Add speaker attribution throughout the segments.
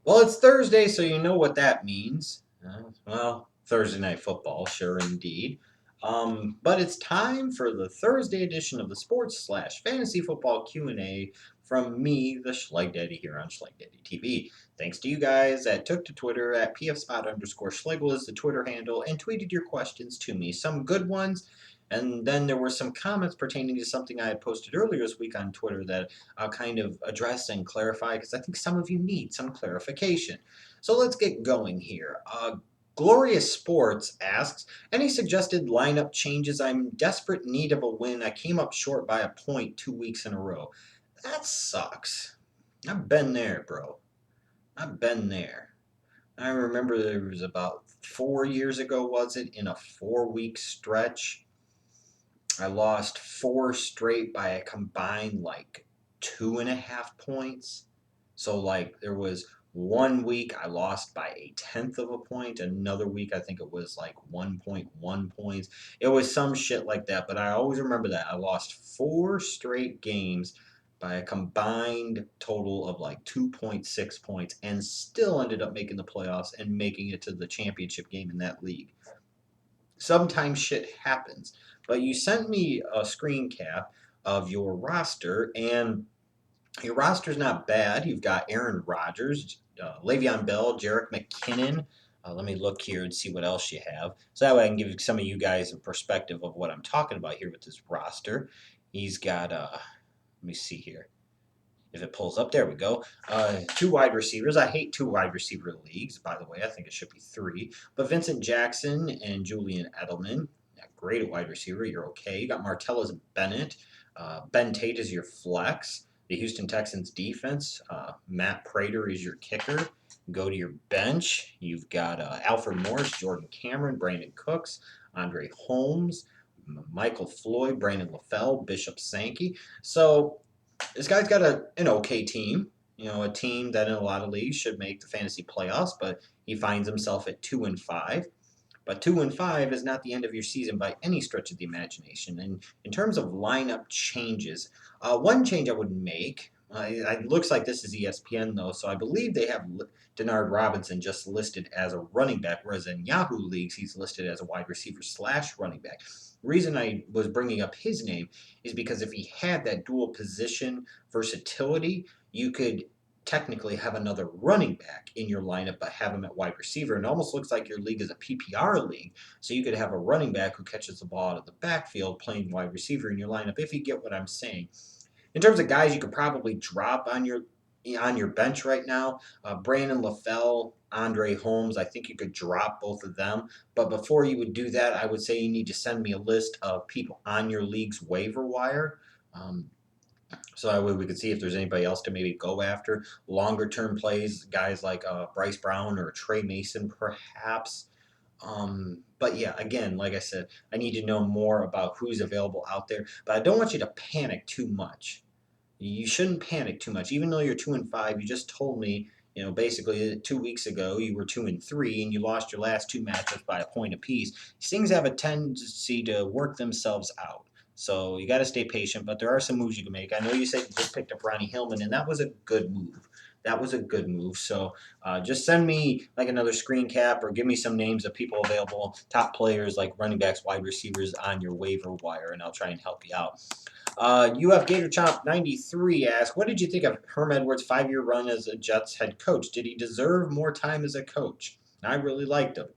Speaker 1: Well, it's Thursday, so you know what that means. Well, Thursday night football, sure indeed. But it's time for the Thursday edition of the Sports slash Fantasy Football Q&A from me, the Schleg Daddy, here on Schleg Daddy TV. Thanks to you guys that took to Twitter at pfspot_Schlegel is the Twitter handle and tweeted your questions to me. Some good ones, and then there were some comments pertaining to something I had posted earlier this week on Twitter that I'll kind of address and clarify because I think some of you need some clarification. So let's get going here. Glorious Sports asks, any suggested lineup changes? I'm in desperate need of a win. I came up short by a point 2 weeks in a row. That sucks. I've been there, bro. I've been there. I remember there was about 4 years ago, was it, in a 4 week stretch. I lost four straight by a combined like 2.5 points. So like there was 1 week I lost by a tenth of a point. Another week I think it was like 1.1 points. It was some shit like that. But I always remember that I lost four straight games by a combined total of like 2.6 points and still ended up making the playoffs and making it to the championship game in that league. Sometimes shit happens. But you sent me a screen cap of your roster, and your roster's not bad. You've got Aaron Rodgers, Le'Veon Bell, Jerick McKinnon. Let me look here and see what else you have. So that way I can give some of you guys a perspective of what I'm talking about here with this roster. He's got, let me see here. If it pulls up, there we go. Two wide receivers. I hate two wide receiver leagues, by the way. I think it should be three. But Vincent Jackson and Julian Edelman, yeah, great at wide receiver. You're okay. You got Martellus Bennett. Ben Tate is your flex. The Houston Texans defense. Matt Prater is your kicker. Go to your bench. You've got Alfred Morris, Jordan Cameron, Brandon Cooks, Andre Holmes, Michael Floyd, Brandon LaFell, Bishop Sankey. So this guy's got an okay team. You know, a team that in a lot of leagues should make the fantasy playoffs, but he finds himself at 2-5. But 2-5 is not the end of your season by any stretch of the imagination. And in terms of lineup changes, one change I would make. It looks like this is ESPN though, so I believe they have Denard Robinson just listed as a running back, whereas in Yahoo leagues he's listed as a wide receiver slash running back. The reason I was bringing up his name is because if he had that dual position versatility, you could technically have another running back in your lineup, but have him at wide receiver. And it almost looks like your league is a PPR league. So you could have a running back who catches the ball out of the backfield playing wide receiver in your lineup, if you get what I'm saying. In terms of guys you could probably drop on your bench right now, Brandon LaFell, Andre Holmes, I think you could drop both of them. But before you would do that, I would say you need to send me a list of people on your league's waiver wire. So that way we could see if there's anybody else to maybe go after. Longer term plays, guys like Bryce Brown or Trey Mason, perhaps. But yeah, again, like I said, I need to know more about who's available out there. But I don't want you to panic too much. You shouldn't panic too much. Even though you're 2-5, you just told me, basically 2 weeks ago you were 2-3 and you lost your last two matchups by a point apiece. These things have a tendency to work themselves out. So you got to stay patient, but there are some moves you can make. I know you said you just picked up Ronnie Hillman, and that was a good move. That was a good move. So just send me like another screen cap or give me some names of people available, top players like running backs, wide receivers on your waiver wire, and I'll try and help you out. UF Gator Chomp 93 asks, what did you think of Herm Edwards' 5-year run as a Jets head coach? Did he deserve more time as a coach? I really liked him.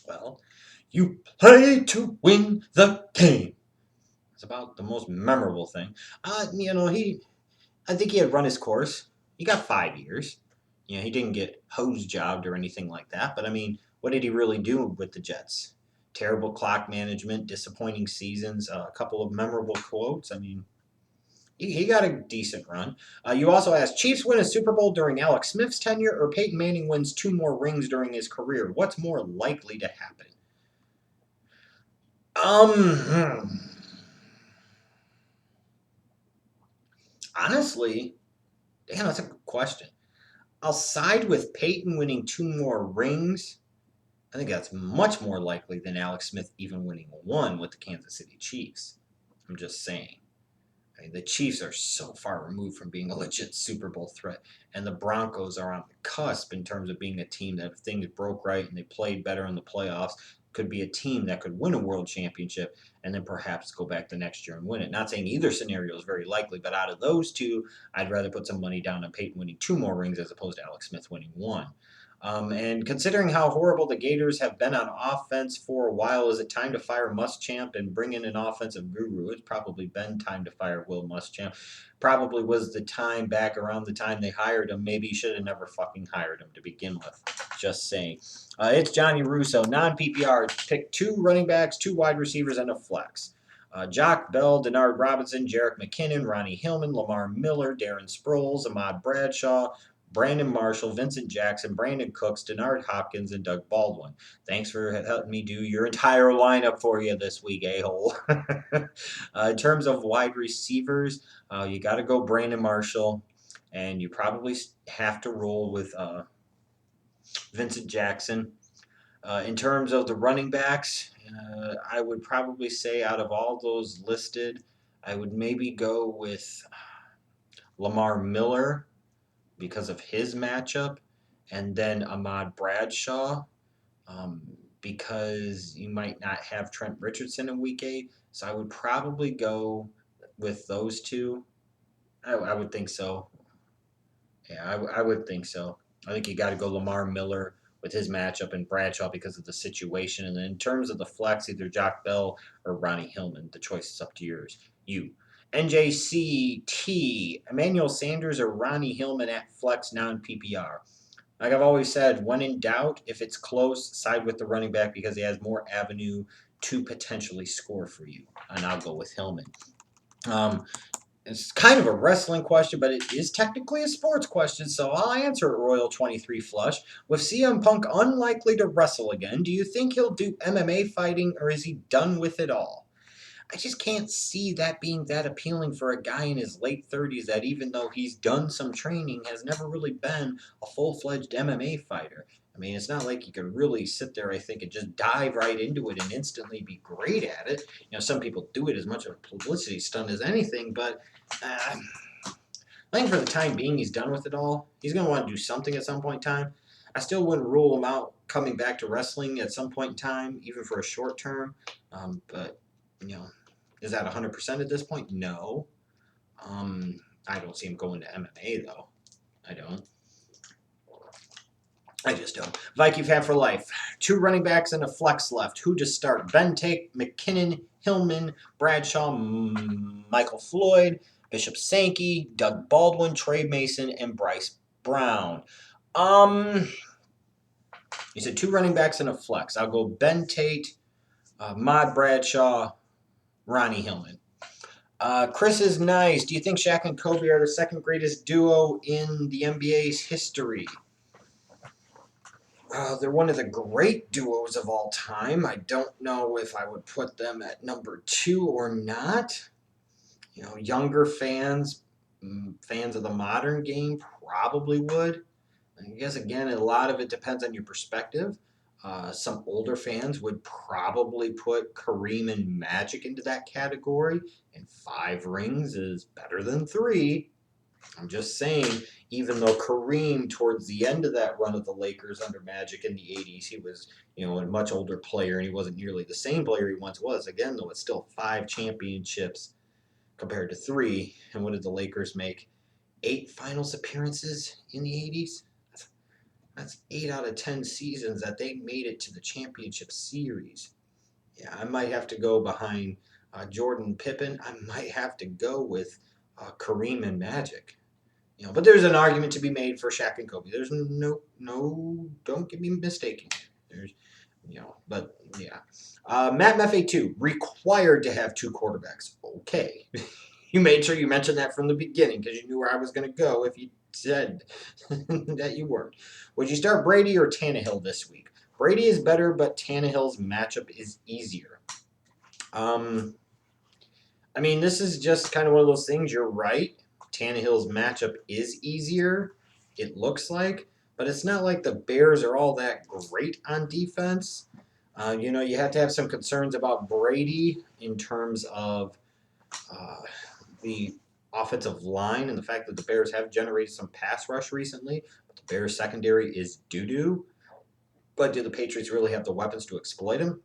Speaker 1: Well, you play to win the game. It's about the most memorable thing. I think he had run his course. He got 5 years. He didn't get hose jobbed or anything like that. But I mean, what did he really do with the Jets? Terrible clock management, disappointing seasons, a couple of memorable quotes. I mean, he got a decent run. You also asked, Chiefs win a Super Bowl during Alex Smith's tenure, or Peyton Manning wins two more rings during his career? What's more likely to happen? Honestly, damn, that's a good question. I'll side with Peyton winning two more rings. I think that's much more likely than Alex Smith even winning one with the Kansas City Chiefs. I'm just saying. I mean, the Chiefs are so far removed from being a legit Super Bowl threat, and the Broncos are on the cusp in terms of being a team that, if things broke right and they played better in the playoffs, could be a team that could win a world championship and then perhaps go back the next year and win it. Not saying either scenario is very likely, but out of those two, I'd rather put some money down on Peyton winning 2 more rings as opposed to Alex Smith winning one. And considering how horrible the Gators have been on offense for a while, is it time to fire Muschamp and bring in an offensive guru? It's probably been time to fire Will Muschamp. Probably was the time back around the time they hired him. Maybe you should have never fucking hired him to begin with. Just saying. It's Johnny Russo. Non-PPR. Pick 2 running backs, 2 wide receivers, and a flex. Jock Bell, Denard Robinson, Jerick McKinnon, Ronnie Hillman, Lamar Miller, Darren Sproles, Ahmad Bradshaw, Brandon Marshall, Vincent Jackson, Brandon Cooks, Denard Hopkins, and Doug Baldwin. Thanks for helping me do your entire lineup for you this week, a-hole. In terms of wide receivers, you got to go Brandon Marshall, and you probably have to roll with Vincent Jackson. In terms of the running backs, I would probably say out of all those listed, I would maybe go with Lamar Miller because of his matchup, and then Ahmad Bradshaw because you might not have Trent Richardson in week 8. So I would probably go with those two. I would think so. Yeah, I would think so. I think you got to go Lamar Miller with his matchup and Bradshaw because of the situation. And then in terms of the flex, either Jock Bell or Ronnie Hillman. The choice is up to yours. You. NJCT, Emmanuel Sanders or Ronnie Hillman at flex non-PPR. Like I've always said, when in doubt, if it's close, side with the running back because he has more avenue to potentially score for you. And I'll go with Hillman. It's kind of a wrestling question, but it is technically a sports question, so I'll answer it, Royal 23 Flush. With CM Punk unlikely to wrestle again, do you think he'll do MMA fighting, or is he done with it all? I just can't see that being that appealing for a guy in his late 30s that, even though he's done some training, has never really been a full-fledged MMA fighter. I mean, it's not like you could really sit there, I think, and just dive right into it and instantly be great at it. You know, some people do it as much of a publicity stunt as anything, but I think for the time being, he's done with it all. He's going to want to do something at some point in time. I still wouldn't rule him out coming back to wrestling at some point in time, even for a short term. But you know, is that 100% at this point? No. I don't see him going to MMA, though. I don't. I just don't. Viking fan for life. 2 running backs and a flex left. Who to start? Ben Tate, McKinnon, Hillman, Bradshaw, Michael Floyd, Bishop Sankey, Doug Baldwin, Trey Mason, and Bryce Brown. You said 2 running backs and a flex. I'll go Ben Tate, Mod Bradshaw, Ronnie Hillman. Chris is nice. Do you think Shaq and Kobe are the second greatest duo in the NBA's history? They're one of the great duos of all time. I don't know if I would put them at number 2 or not. You know, younger fans of the modern game probably would. I guess, again, a lot of it depends on your perspective. Some older fans would probably put Kareem and Magic into that category, and 5 rings is better than 3. I'm just saying, even though Kareem, towards the end of that run of the Lakers under Magic in the 80s, he was, you know, a much older player, and he wasn't nearly the same player he once was. Again, though, it's still 5 championships compared to 3. And what did the Lakers make? 8 finals appearances in the 80s? That's 8 out of 10 seasons that they made it to the championship series. Yeah, I might have to go behind Jordan Pippen. I might have to go with Kareem and Magic. You know, but there's an argument to be made for Shaq and Kobe. There's no, don't get me mistaken. There's, you know, but yeah. Matt Meffey 2, required to have 2 quarterbacks. Okay. You made sure you mentioned that from the beginning because you knew where I was going to go if you said that you weren't. Would you start Brady or Tannehill this week? Brady is better, but Tannehill's matchup is easier. I mean, this is just kind of one of those things. You're right. Tannehill's matchup is easier, it looks like, but it's not like the Bears are all that great on defense. You know, you have to have some concerns about Brady in terms of the offensive line and the fact that the Bears have generated some pass rush recently, but the Bears secondary is doo-doo. But do the Patriots really have the weapons to exploit him?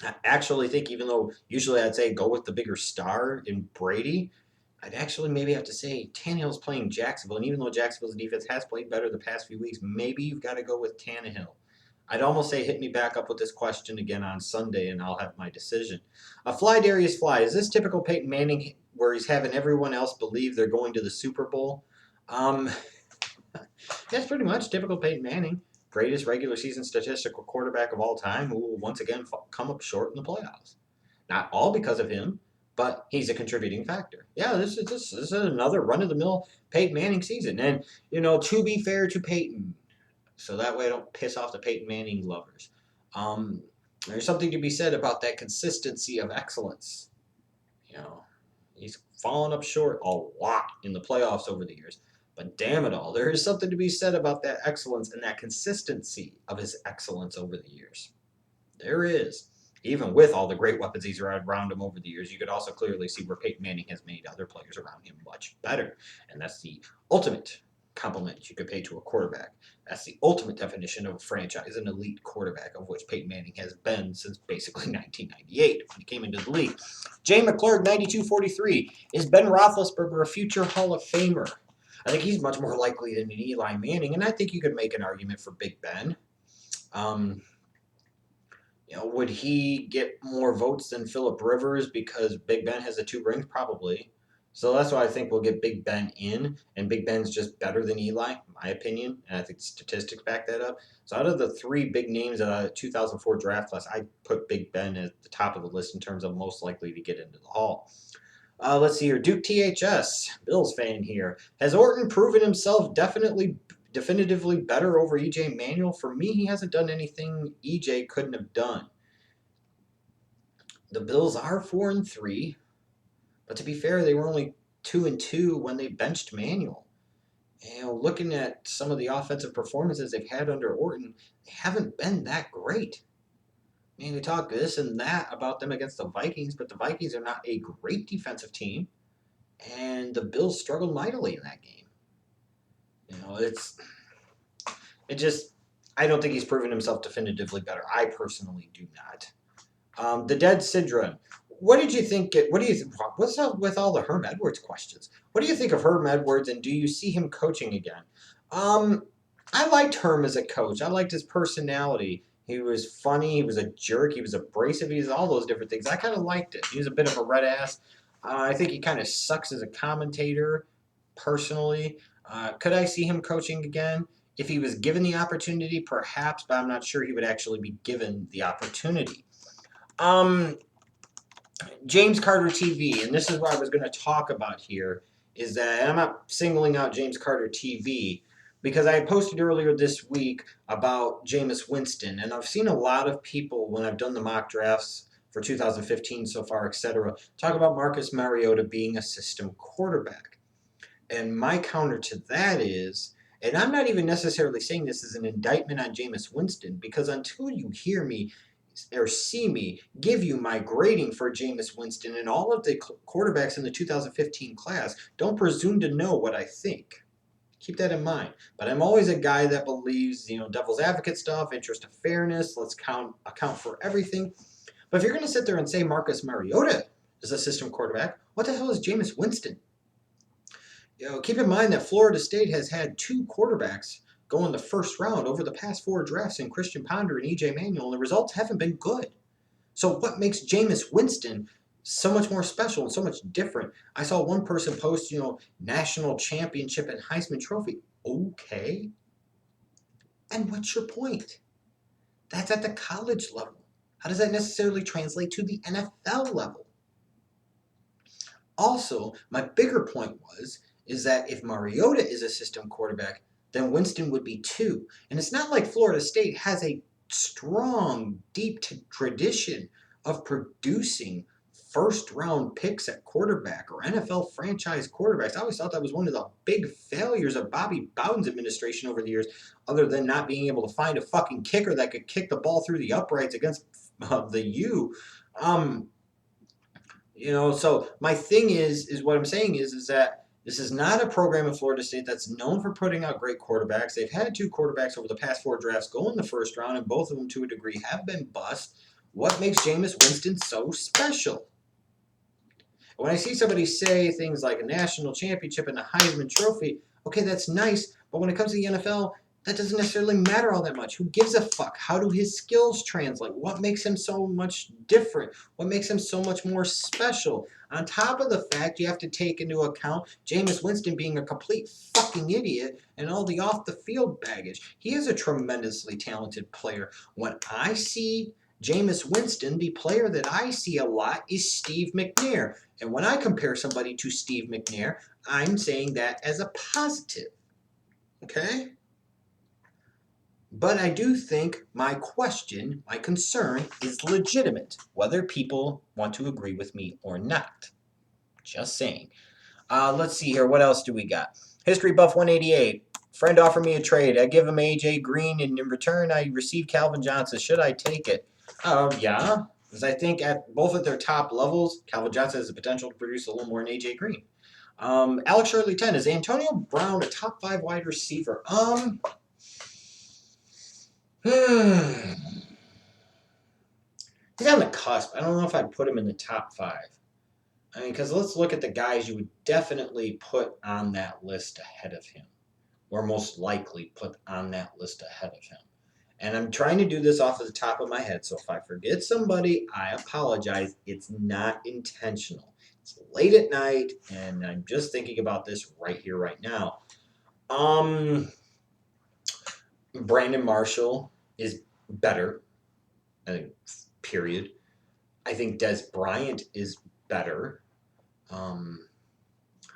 Speaker 1: I actually think, even though usually I'd say go with the bigger star in Brady, I'd actually maybe have to say Tannehill's playing Jacksonville. And even though Jacksonville's defense has played better the past few weeks, maybe you've got to go with Tannehill. I'd almost say hit me back up with this question again on Sunday, and I'll have my decision. Fly Darius Fly. Is this typical Peyton Manning where he's having everyone else believe they're going to the Super Bowl? Um, that's pretty much typical Peyton Manning. Greatest regular season statistical quarterback of all time who will once again come up short in the playoffs. Not all because of him, but he's a contributing factor. Yeah, this is another run-of-the-mill Peyton Manning season. And, to be fair to Peyton, so that way I don't piss off the Peyton Manning lovers, there's something to be said about that consistency of excellence. He's fallen up short a lot in the playoffs over the years. But damn it all, there is something to be said about that excellence and that consistency of his excellence over the years. There is. Even with all the great weapons he's had around him over the years, you could also clearly see where Peyton Manning has made other players around him much better. And that's the ultimate compliment you could pay to a quarterback. That's the ultimate definition of a franchise, an elite quarterback, of which Peyton Manning has been since basically 1998 when he came into the league. Jay McClurg, 9243. Is Ben Roethlisberger a future Hall of Famer? I think he's much more likely than Eli Manning, and I think you could make an argument for Big Ben. Would he get more votes than Phillip Rivers because Big Ben has the 2 rings? Probably. So that's why I think we'll get Big Ben in, and Big Ben's just better than Eli, in my opinion, and I think statistics back that up. So out of the 3 big names of the 2004 draft class, I put Big Ben at the top of the list in terms of most likely to get into the Hall. Let's see here. Duke THS, Bills fan here. Has Orton proven himself definitively better over EJ Manuel? For me, he hasn't done anything EJ couldn't have done. The Bills are 4-3, but to be fair, they were only 2-2 when they benched Manuel. Looking at some of the offensive performances they've had under Orton, they haven't been that great. We talk this and that about them against the Vikings, but the Vikings are not a great defensive team, and the Bills struggled mightily in that game. I don't think he's proven himself definitively better. I personally do not. The Dead Syndrome. What did you think? What's up with all the Herm Edwards questions? What do you think of Herm Edwards, and do you see him coaching again? I liked Herm as a coach. I liked his personality. He was funny. He was a jerk. He was abrasive. He was all those different things. I kind of liked it. He was a bit of a red ass. I think he kind of sucks as a commentator, personally. Could I see him coaching again? If he was given the opportunity, perhaps, but I'm not sure he would actually be given the opportunity. James Carter TV, and this is what I was going to talk about here, is that, and I'm not singling out James Carter TV, because I had posted earlier this week about Jameis Winston, and I've seen a lot of people, when I've done the mock drafts for 2015 so far, etc., talk about Marcus Mariota being a system quarterback. And my counter to that is, and I'm not even necessarily saying this is an indictment on Jameis Winston, because until you hear me or see me give you my grading for Jameis Winston and all of the quarterbacks in the 2015 class, don't presume to know what I think. Keep that in mind. But I'm always a guy that believes, devil's advocate stuff, interest of fairness, let's account for everything. But if you're going to sit there and say Marcus Mariota is a system quarterback, what the hell is Jameis Winston? Keep in mind that Florida State has had 2 quarterbacks go in the first round over the past 4 drafts in Christian Ponder and EJ Manuel, and the results haven't been good. So what makes Jameis Winston so much more special and so much different? I saw one person post, national championship and Heisman Trophy. Okay. And what's your point? That's at the college level. How does that necessarily translate to the NFL level? Also, my bigger point is that if Mariota is a system quarterback, then Winston would be too. And it's not like Florida State has a strong, deep tradition of producing first-round picks at quarterback or NFL franchise quarterbacks. I always thought that was one of the big failures of Bobby Bowden's administration over the years, other than not being able to find a fucking kicker that could kick the ball through the uprights against the U. So my thing is what I'm saying is that this is not a program in Florida State that's known for putting out great quarterbacks. They've had two quarterbacks over the past four drafts go in the first round, and both of them, to a degree, have been bust. What makes Jameis Winston so special? When I see somebody say things like a national championship and a Heisman Trophy, okay, that's nice, but when it comes to the NFL, that doesn't necessarily matter all that much. Who gives a fuck? How do his skills translate? What makes him so much different? What makes him so much more special? On top of the fact you have to take into account Jameis Winston being a complete fucking idiot and all the off the field baggage. He is a tremendously talented player. When I see Jameis Winston, the player that I see a lot is Steve McNair. And when I compare somebody to Steve McNair, I'm saying that as a positive. Okay? But I do think my concern is legitimate, whether people want to agree with me or not. Just saying. Let's see here. What else do we got? History Buff 188. Friend offered me a trade. I give him AJ Green, and in return, I receive Calvin Johnson. Should I take it? Yeah. Because I think at both at their top levels, Calvin Johnson has the potential to produce a little more than AJ Green. Alex Shirley 10. Is Antonio Brown a top 5 wide receiver? He's on the cusp. I don't know if I'd put him in the top 5. I mean, because let's look at the guys you would definitely put on that list ahead of him, or most likely put on that list ahead of him. And I'm trying to do this off of the top of my head, so if I forget somebody, I apologize. It's not intentional. It's late at night, and I'm just thinking about this right here, right now. Brandon Marshall is better, I think, period. I think Des Bryant is better. I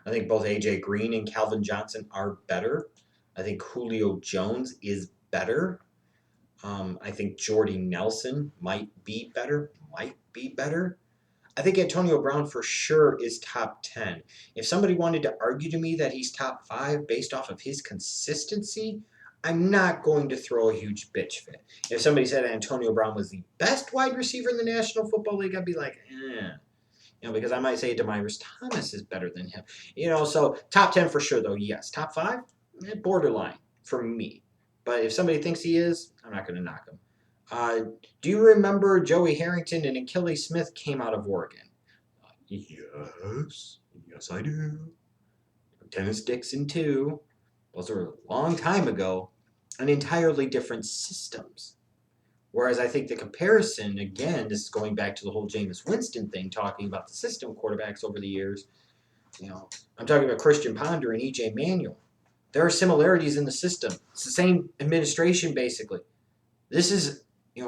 Speaker 1: think both AJ Green and Calvin Johnson are better. I think Julio Jones is better. I think Jordy Nelson might be better. I think Antonio Brown for sure is top 10. If somebody wanted to argue to me that he's top 5 based off of his consistency, I'm not going to throw a huge bitch fit. If somebody said Antonio Brown was the best wide receiver in the National Football League, I'd be like, because I might say Demaryius Thomas is better than him. So top 10 for sure, though, yes. Top 5, borderline for me. But if somebody thinks he is, I'm not going to knock him. Do you remember Joey Harrington and Achilles Smith came out of Oregon? Yes, I do. Dennis Dixon, too. Those were a long time ago, and entirely different systems. Whereas I think the comparison, again, this is going back to the whole Jameis Winston thing, talking about the system quarterbacks over the years. I'm talking about Christian Ponder and E.J. Manuel. There are similarities in the system. It's the same administration, basically. This is,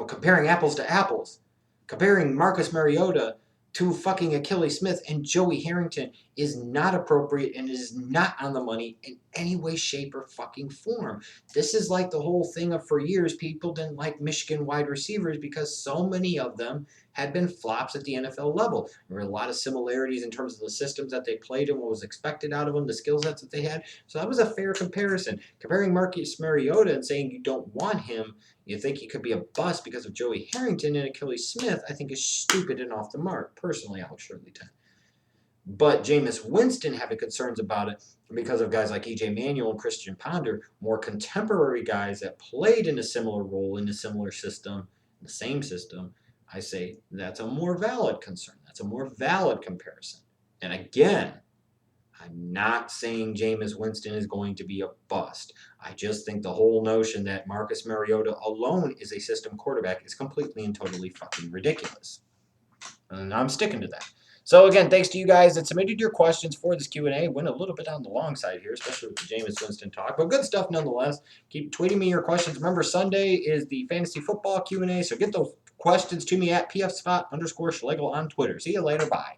Speaker 1: comparing apples to apples. Comparing Marcus Mariota to fucking Achilles Smith and Joey Harrington is not appropriate and is not on the money in any way, shape, or fucking form. This is like the whole thing of for years people didn't like Michigan wide receivers because so many of them had been flops at the NFL level. There were a lot of similarities in terms of the systems that they played and what was expected out of them, the skill sets that they had. So that was a fair comparison. Comparing Marcus Mariota and saying you don't want him, you think he could be a bust because of Joey Harrington and Achilles Smith, I think is stupid and off the mark. Personally, I'll surely tell. But Jameis Winston having concerns about it because of guys like E.J. Manuel and Christian Ponder, more contemporary guys that played in a similar role, in a similar system, the same system, I say that's a more valid concern. That's a more valid comparison. And again, I'm not saying Jameis Winston is going to be a bust. I just think the whole notion that Marcus Mariota alone is a system quarterback is completely and totally fucking ridiculous. And I'm sticking to that. So again, thanks to you guys that submitted your questions for this Q&A. Went a little bit on the long side here, especially with the Jameis Winston talk, but good stuff nonetheless. Keep tweeting me your questions. Remember, Sunday is the fantasy football Q&A, so get those questions to me at pfspot_schlegel on Twitter. See you later. Bye.